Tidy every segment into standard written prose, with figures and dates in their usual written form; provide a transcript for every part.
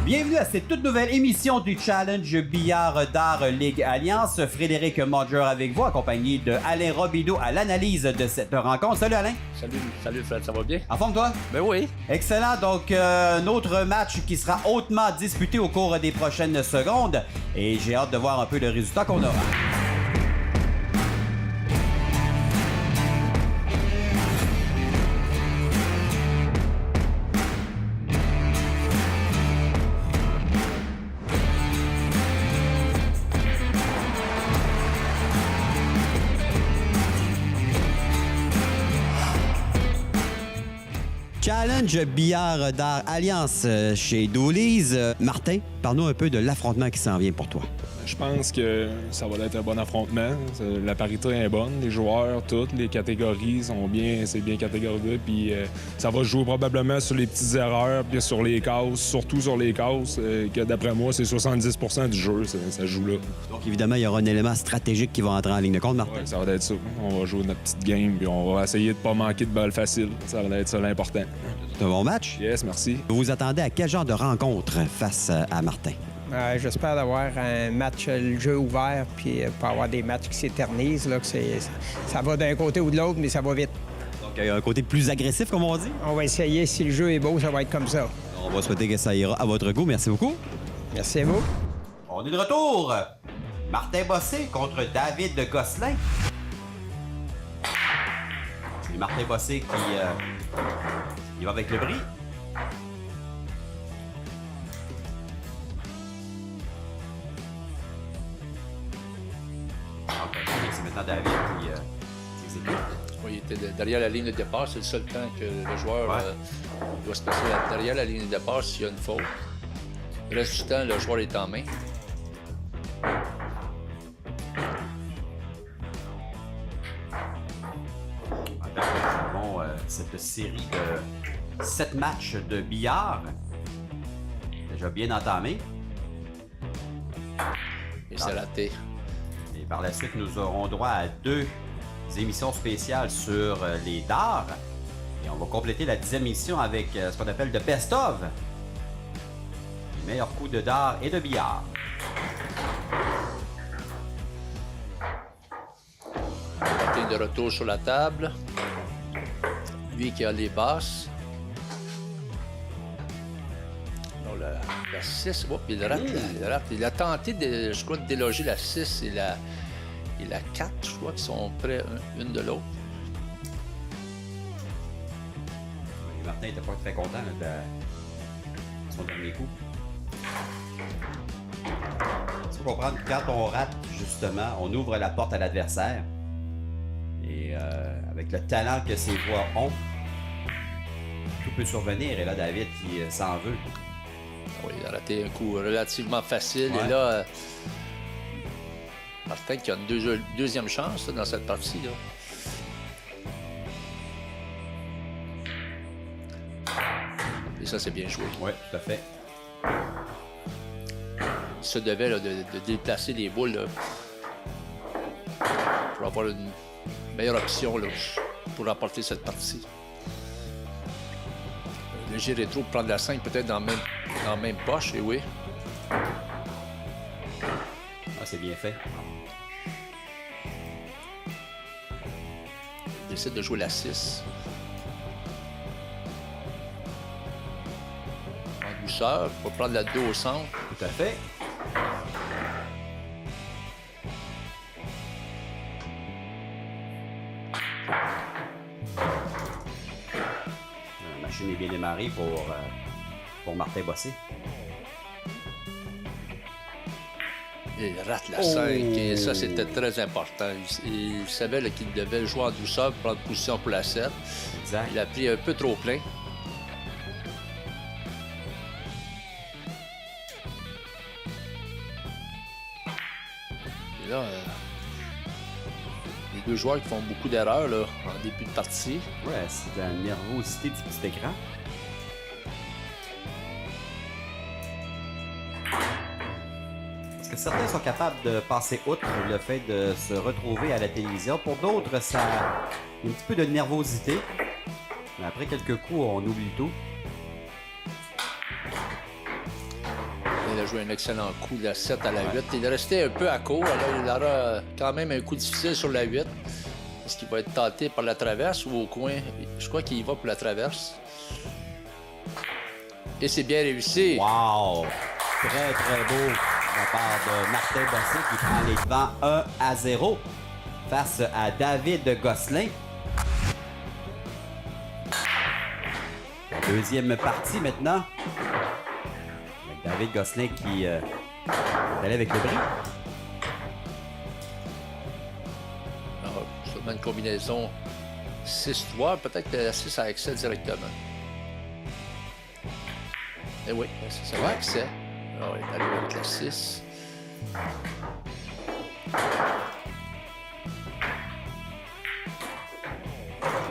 Bienvenue à cette toute nouvelle émission du Challenge Billard d'Art Ligue Alliance. Frédéric Modger avec vous, accompagné de Alain Robideau à l'analyse de cette rencontre. Salut Alain. Salut Fred, ça va bien? En forme toi? Ben oui. Excellent, donc un autre match qui sera hautement disputé au cours des prochaines secondes. Et j'ai hâte de voir un peu le résultat qu'on aura. Challenge Billard d'Art Alliance chez Dooley's. Martin, parle-nous un peu de l'affrontement qui s'en vient pour toi. Je pense que ça va être un bon affrontement. La parité est bonne, les joueurs, toutes les catégories c'est bien catégorisé. Puis ça va jouer probablement sur les petites erreurs, puis sur les cases, surtout sur les cases, que d'après moi, c'est 70% du jeu, ça joue là. Donc évidemment, il y aura un élément stratégique qui va entrer en ligne de compte, Martin. Ouais, ça va être ça. On va jouer notre petite game, puis on va essayer de pas manquer de balles faciles. Ça va être ça l'important. C'est un bon match. Yes, merci. Vous vous attendez à quel genre de rencontre face à Martin? J'espère d'avoir un match, le jeu ouvert, puis pas avoir des matchs qui s'éternisent, là, ça va d'un côté ou de l'autre, mais ça va vite. Donc, il y a un côté plus agressif, comme on dit? On va essayer, si le jeu est beau, ça va être comme ça. On va souhaiter que ça ira à votre goût. Merci beaucoup. Merci à vous. On est de retour. Martin Bossé contre David de Gosselin. C'est Martin Bossé qui va avec le bris. C'est maintenant David qui exécute. Oui, il était derrière la ligne de départ. C'est le seul temps que le joueur doit se passer derrière la ligne de départ s'il y a une faute. Le reste du temps, le joueur est en main. Cette série de 7 matchs de billard, déjà bien entamée. Et c'est raté. Et par la suite, nous aurons droit à 2 émissions spéciales sur les dards. Et on va compléter la 10e émission avec ce qu'on appelle de best-of. Les meilleurs coups de dards et de billard. Martin de retour sur la table. Lui qui a les basses. Non, la 6, il rate, il a tenté de, je crois, de déloger la 6 et la 4, je crois, qui sont près une de l'autre. Martin n'était pas très content de son dernier coup. Il faut comprendre que quand on rate, justement, on ouvre la porte à l'adversaire. Et avec le talent que ces joueurs ont, tout peut survenir. Et là, David qui s'en veut. Oui, il a raté un coup relativement facile. Ouais. Et là, Martin qui a une deuxième chance là, dans cette partie. Là. Et ça, c'est bien joué. Oui, tout à fait. Il se devait là, de déplacer les boules là, pour avoir une meilleure option là, pour remporter cette partie. Le léger rétro pour prendre la 5 peut-être dans la même poche, et oui. Ah, c'est bien fait. Il décide de jouer la 6. En douceur, pour prendre la 2 au centre. Tout à fait. La machine est bien démarrée pour Martin Bossé. Il rate la 5 et ça, c'était très important. Il savait là, qu'il devait jouer en douceur pour prendre position pour la 7. Exact. Il a pris un peu trop plein. Et là, les deux joueurs qui font beaucoup d'erreurs là, en début de partie. Ouais, c'est la nervosité du petit écran. Parce que certains sont capables de passer outre le fait de se retrouver à la télévision. Pour d'autres, ça a un petit peu de nervosité. Mais après quelques coups, on oublie tout. il a joué un excellent coup de la 7 à la 8. Il est resté un peu à court. Alors, il aura quand même un coup difficile sur la 8. Est-ce qu'il va être tenté par la traverse ou au coin? Je crois qu'il va pour la traverse. Et c'est bien réussi. Wow! Très, très beau de la part de Martin Bossé qui prend les devants 1-0 face à David Gosselin. La deuxième partie maintenant. Avec David Gosselin qui est allé avec le bris. Alors, seulement une combinaison 6-3. Peut-être que la 6 a accès directement. Eh oui, ça a accès. Alors, il est allé avec la 6.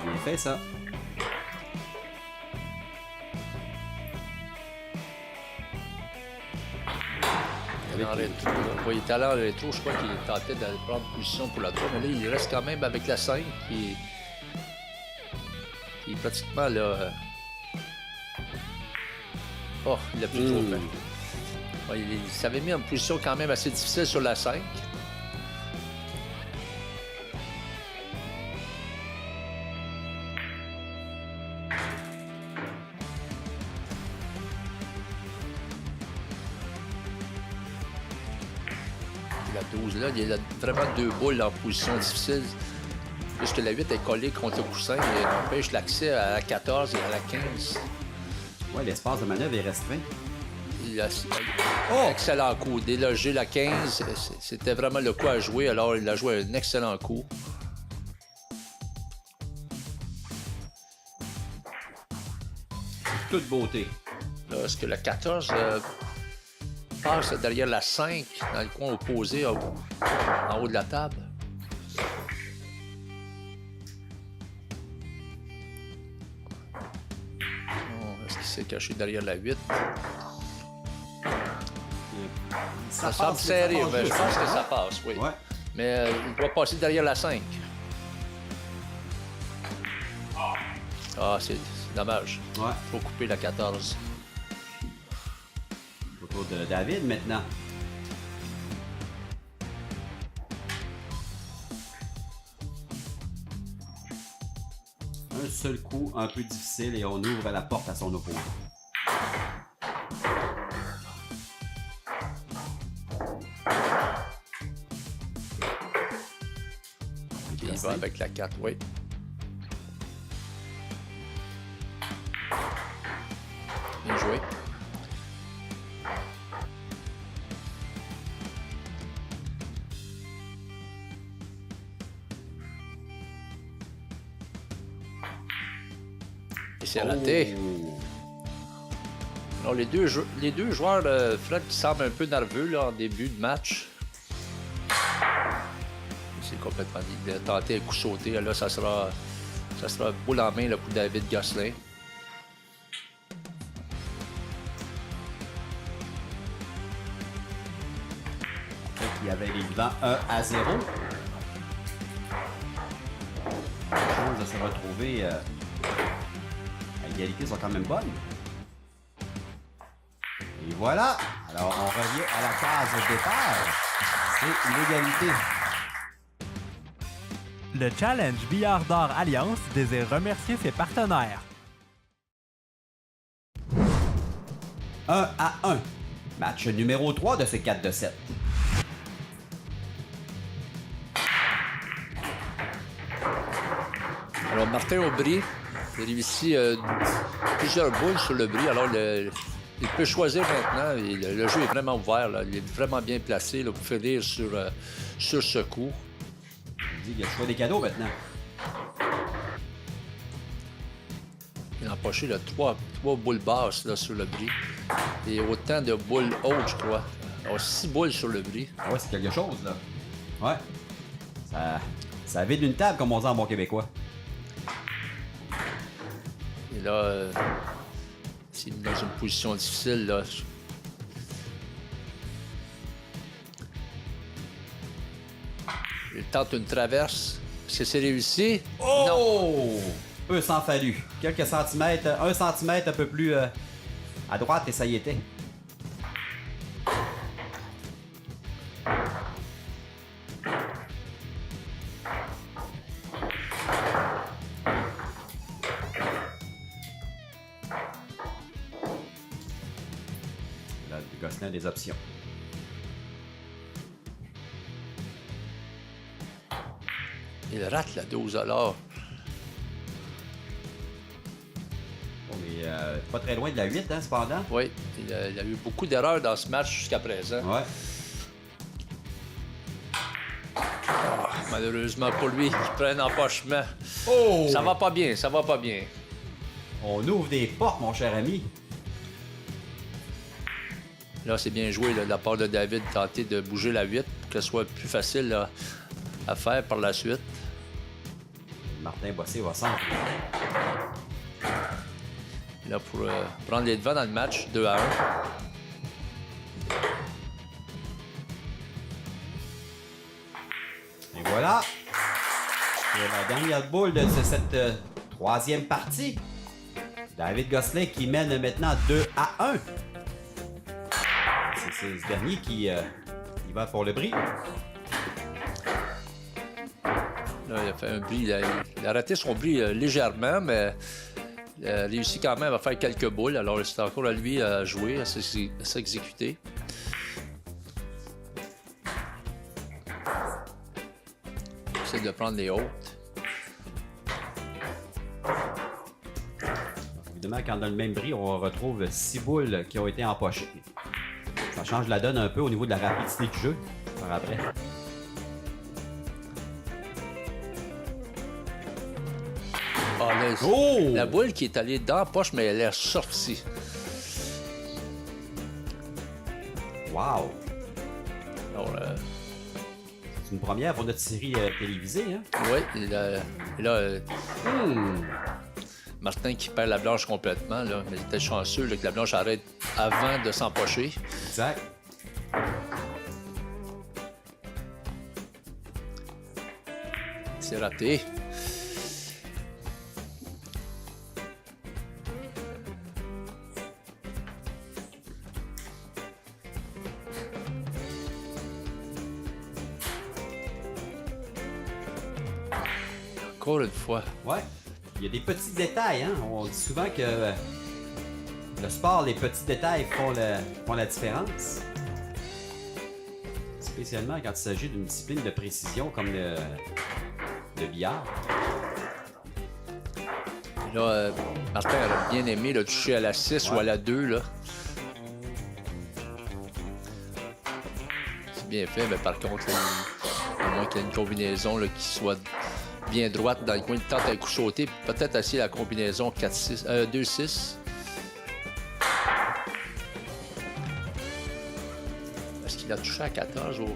Bien fait ça. En rétro, il était allé en rétro, je crois qu'il tentait de prendre position pour la 3, mais là, il reste quand même avec la 5 qui est pratiquement là. Oh, il a plus trop fait. Ouais, il s'avait mis en position quand même assez difficile sur la 5. La 12, là, il y a vraiment deux boules en position difficile. Puisque la 8 est collée contre le coussin et empêche l'accès à la 14 et à la 15. Ouais, l'espace de manœuvre est restreint. Il a... Oh! Excellent coup. Déloger la 15, c'était vraiment le coup à jouer. Alors, il a joué un excellent coup. Toute beauté. Là, est-ce que la 14 passe derrière la 5 dans le coin opposé en haut de la table? Est-ce qu'il s'est caché derrière la 8? Ça semble serré, mais je pense que ça passe, oui. Ouais. Mais il doit passer derrière la 5. Ah, c'est dommage. Ouais. Faut couper la 14. Autour de David maintenant. Un seul coup un peu difficile et on ouvre la porte à son opposant. Il va avec la 4, oui. Bien joué. Et c'est raté. Oh. Alors, les deux joueurs, Fred, qui semblent un peu nerveux là, en début de match. C'est complètement... Il a tenté un coup sauté. Là, ça sera boule en main là, pour David Gosselin. Il y avait les devants 1-0. Les chances de se retrouver à égalité sont quand même bonnes. Et voilà. Alors, on revient à la case départ. C'est l'égalité. Le Challenge Billard d'Or Alliance désire remercier ses partenaires. 1-1. Match numéro 3 de ces 4 de 7. Alors, Martin Aubry a réussi plusieurs boules sur le bris. Alors, il peut choisir maintenant. Le jeu est vraiment ouvert. Là. Il est vraiment bien placé là, pour finir sur ce coup. Il y a le choix des cadeaux maintenant. Il a empoché là, trois boules basses là, sur le bris. Et autant de boules hautes, je crois. Alors, 6 boules sur le bris. Ah ouais, c'est quelque chose, là. Ouais. Ça vide une table, comme on dit en bon québécois. Et là, s'il est dans une position difficile, là. Il tente une traverse. Est-ce que c'est réussi? Oh! Non. Peu s'en fallu. Quelques centimètres, 1 centimètre un peu plus à droite et ça y était. chacun des options. Il rate la 12 alors. On est pas très loin de la 8, hein, cependant. Oui, il a eu beaucoup d'erreurs dans ce match jusqu'à présent. Ouais. Malheureusement pour lui, qui prenne empochement. Oh! Ça va pas bien, ça va pas bien. On ouvre des portes, mon cher ami. Là, c'est bien joué là, de la part de David, tenter de bouger la 8 pour que ce soit plus facile là, à faire par la suite. Martin Bossé va centre. Là, pour prendre les devants dans le match, 2-1. Et voilà. C'est la dernière boule de cette troisième partie. David Gosselin qui mène maintenant 2-1. C'est ce dernier qui il va pour le bris. Là, il a fait un bris. Il a raté son bris légèrement, mais il a réussi quand même à faire quelques boules. Alors, c'est encore à lui à jouer, à s'exécuter. Il essaie de prendre les hautes. Évidemment, quand dans le même bris, on retrouve 6 boules qui ont été empochées. Ça change la donne un peu au niveau de la rapidité du jeu par après. Ah, là, Oh! la boule qui est allée dans la poche, mais elle est sortie. Wow! Alors, C'est une première pour notre série télévisée, hein? oui, là, Martin qui perd la blanche complètement, là, mais il était chanceux là, que la blanche arrête avant de s'empocher. Exact. C'est raté. Encore une fois. Ouais. Il y a des petits détails, hein? On dit souvent que le sport, les petits détails font la différence. Spécialement quand il s'agit d'une discipline de précision comme le billard. Là, Martin aurait bien aimé le toucher à la 6 ou à la 2. Là. C'est bien fait, mais par contre, à moins qu'il y ait une combinaison là, qui soit bien droite dans le coin, il tente un coup sauté, peut-être essayer la combinaison 2-6. Est-ce qu'il a touché à 14 ou...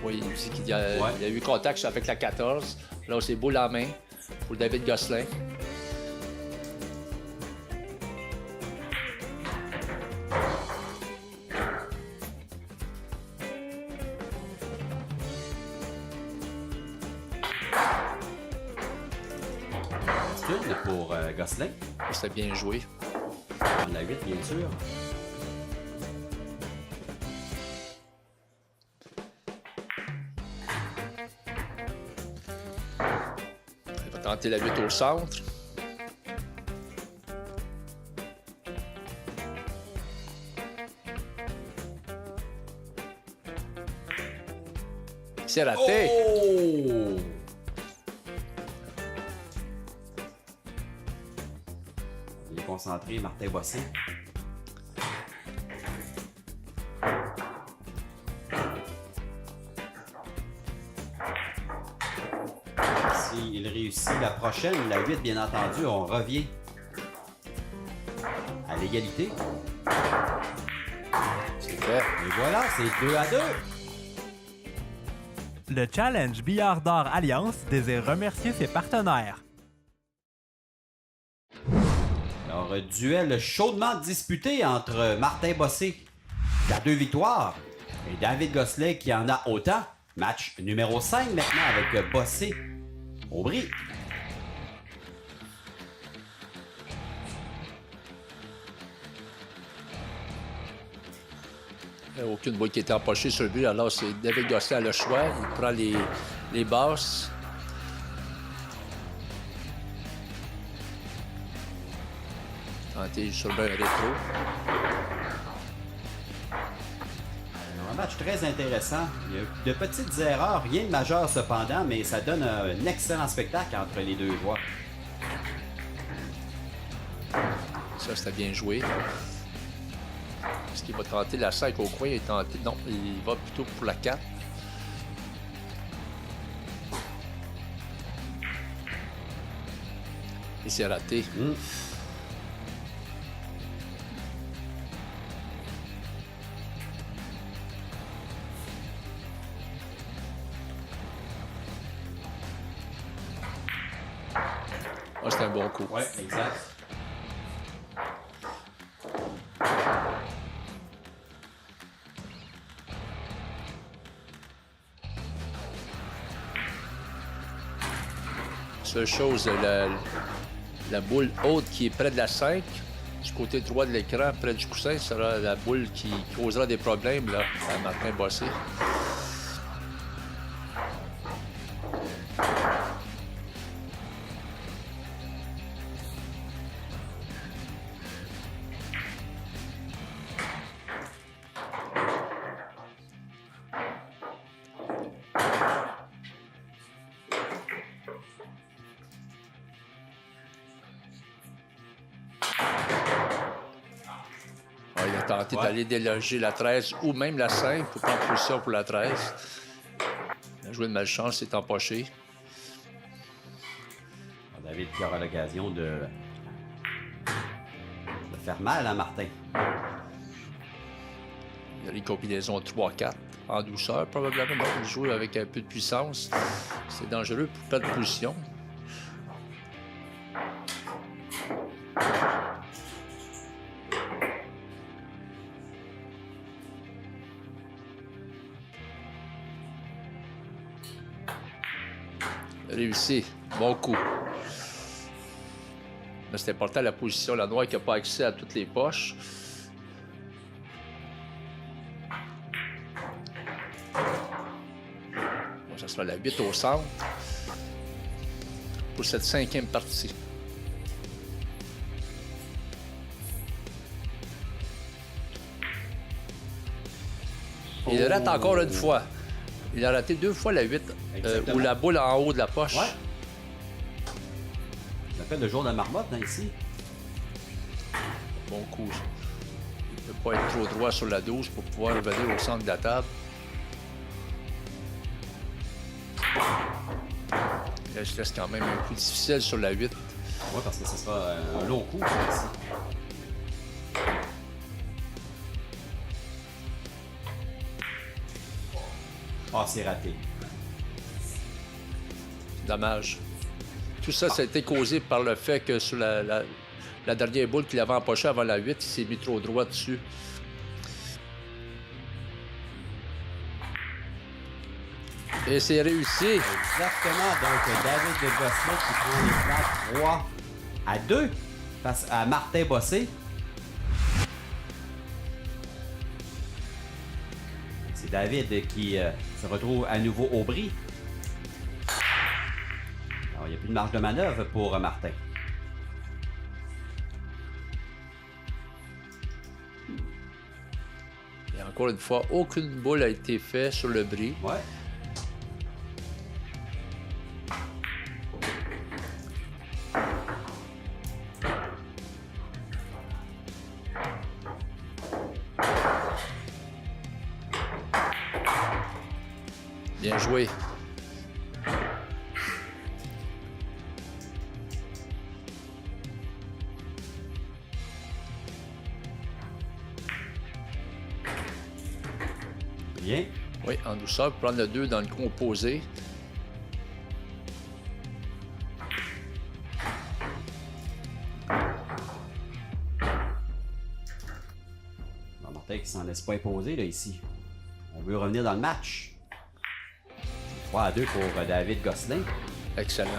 Oui, il dit qu'il a, il a eu contact avec la 14. Là, c'est boule en main pour David Gosselin. Pour Gosselin. C'était bien joué. On la 8, bien sûr. Il va tenter la 8 au centre. C'est raté. Oh! Il est concentré, Martin Bossé. S'il réussit la prochaine, la 8, bien entendu, on revient à l'égalité. C'est fait. Et voilà, c'est 2-2. Le Challenge Billard d'Or Alliance désire remercier ses partenaires. Alors, duel chaudement disputé entre Martin Bossé, qui a 2 victoires, et David Gosselin, qui en a autant. Match numéro 5 maintenant avec Bossé au bris. Il n'y a aucune boule qui était empochée sur le but. Alors, c'est David Gosselin a le choix. Il prend les basses. Tenter sur le rétro. match très intéressant. Il y a de petites erreurs, rien de majeur cependant, mais ça donne un excellent spectacle entre les deux joueurs. Ça, c'était bien joué. Est-ce qu'il va tenter la 5 au coin? Non, il va plutôt pour la 4. Et c'est raté. Ah, c'est un bon coup. Ouais, exact. Seule chose, la boule haute qui est près de la 5, du côté droit de l'écran, près du coussin, sera la boule qui causera des problèmes là, à Martin Bossé. Ah, il a tenté d'aller déloger la 13 ou même la 5 pour prendre position pour la 13. Il a joué de malchance, s'est empoché. David qui aura l'occasion de faire mal à Martin. Il y a les combinaisons 3-4 en douceur, probablement. Donc, il joue avec un peu de puissance. C'est dangereux pour perdre position. Réussi. Bon coup. Mais c'est important la position. La noire qui n'a pas accès à toutes les poches. Bon, ça sera la 8 au centre pour cette 5e partie. Il rate encore une fois. Il a raté 2 fois la 8 ou la boule en haut de la poche. Ouais. On appelle le jour de la marmotte, hein, ici. Bon coup. Il ne peut pas être trop droit sur la 12 pour pouvoir revenir au centre de la table. Là, je laisse quand même un coup difficile sur la 8. Oui, parce que ce sera un long coup, ça, ici. Ah, c'est raté. Dommage. Tout ça, ça a été causé par le fait que sur la dernière boule qu'il avait empochée avant la 8, il s'est mis trop droit dessus. Et c'est réussi. Exactement. Donc, David de Gosselin qui prend les plaques 3-2 face à Martin Bossé. C'est David qui se retrouve à nouveau au bris. Alors, il n'y a plus de marge de manœuvre pour Martin. Et encore une fois, aucune boule a été faite sur le bris. Ouais. Bien joué. Bien. Oui, en douceur, prendre le 2 dans le coin opposé. Bon, Martin qui s'en laisse pas imposer là, ici. On veut revenir dans le match. 3-2 pour David Gosselin. Excellent.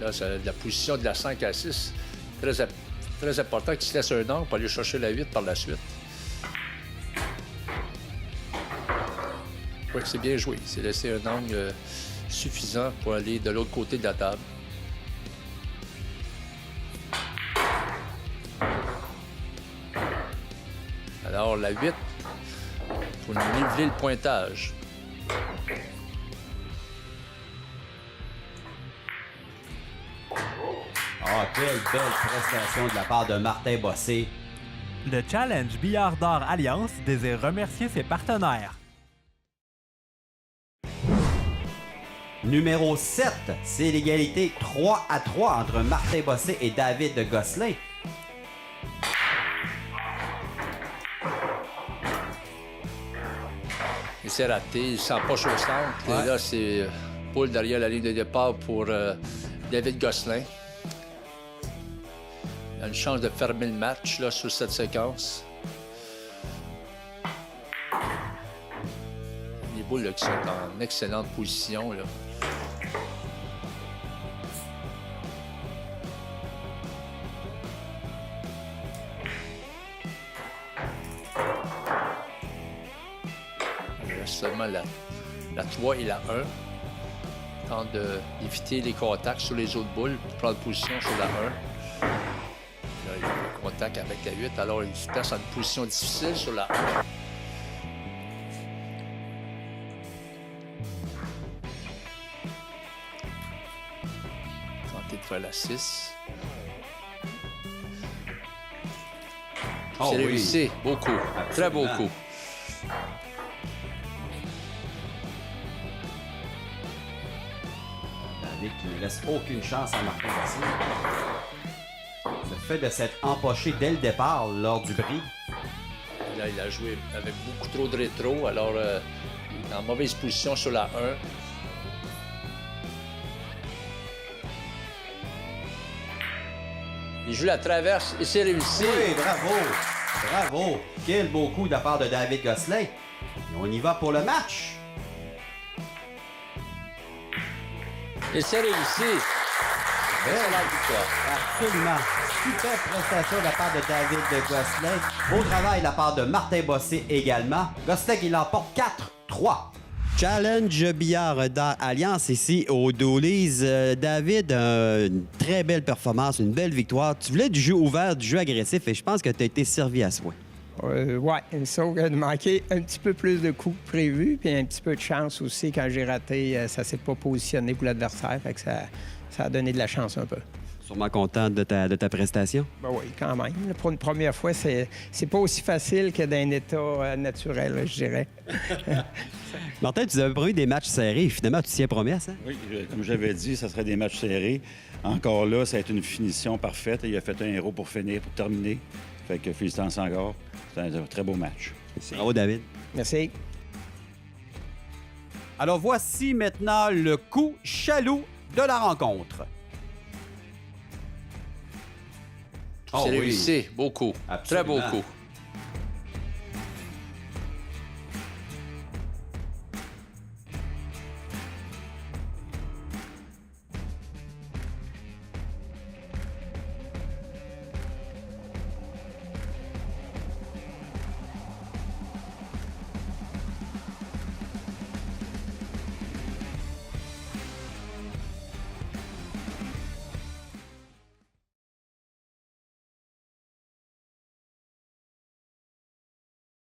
Là, c'est la position de la 5 à 6. Très important qu'il se laisse un angle pour aller chercher la 8 par la suite. Oui, c'est bien joué. Il s'est laissé un angle suffisant pour aller de l'autre côté de la table. Alors, la 8 pour niveler le pointage. Ah, quelle belle prestation de la part de Martin Bossé. Le Challenge Billard d'Or Alliance désire remercier ses partenaires. Numéro 7, c'est l'égalité 3-3 entre Martin Bossé et David de Gosselin. Il s'est raté, il s'empoche au centre. Ouais. Et là, c'est poule derrière la ligne de départ pour David Gosselin. Il a une chance de fermer le match là, sur cette séquence. Les boules là, qui sont en excellente position. Là. Il reste seulement la 3 et la 1. Tente d'éviter les contacts sur les autres boules pour prendre position sur la 1. Là, il a un contact avec la 8, alors il se place en une position difficile sur la 1. Tenter de faire la 6. Oh C'est oui. réussi, beaucoup, très Absolument. beaucoup. David qui ne laisse aucune chance à Martin Bossé. Le fait de s'être empoché dès le départ lors du prix. Là, il a joué avec beaucoup trop de rétro, alors il est en mauvaise position sur la 1. Il joue la traverse et c'est réussi. Oui, bravo! Bravo! Quel beau coup de la part de David Gosselin. Et on y va pour le match. Et c'est réussi. Excellente victoire. Absolument. Super prestation de la part de David de Gosselin. Beau travail de la part de Martin Bossé également. Gosselin qui l'emporte 4-3. Challenge Billard d'Or Alliance ici au Doolies. David, une très belle performance, une belle victoire. Tu voulais du jeu ouvert, du jeu agressif et je pense que tu as été servi à souhait. Ouais, sauf que de manquer un petit peu plus de coups que prévu, puis un petit peu de chance aussi. Quand j'ai raté, ça s'est pas positionné pour l'adversaire, fait que ça a donné de la chance un peu. Sûrement content de ta prestation. Ben oui, quand même. Pour une première fois, c'est pas aussi facile que d'un état naturel, je dirais. Martin, tu avais promis des matchs serrés et finalement, tu t'y es promesse, hein? Oui, comme j'avais dit, ça serait des matchs serrés. Encore là, ça a été une finition parfaite. Il a fait un héros pour finir, pour terminer. Fait que félicitations encore. C'est un très beau match. Bravo, David. Merci. Alors voici maintenant le coup chaloux de la rencontre. C'est réussi, beaucoup. Absolument. Très beau coup.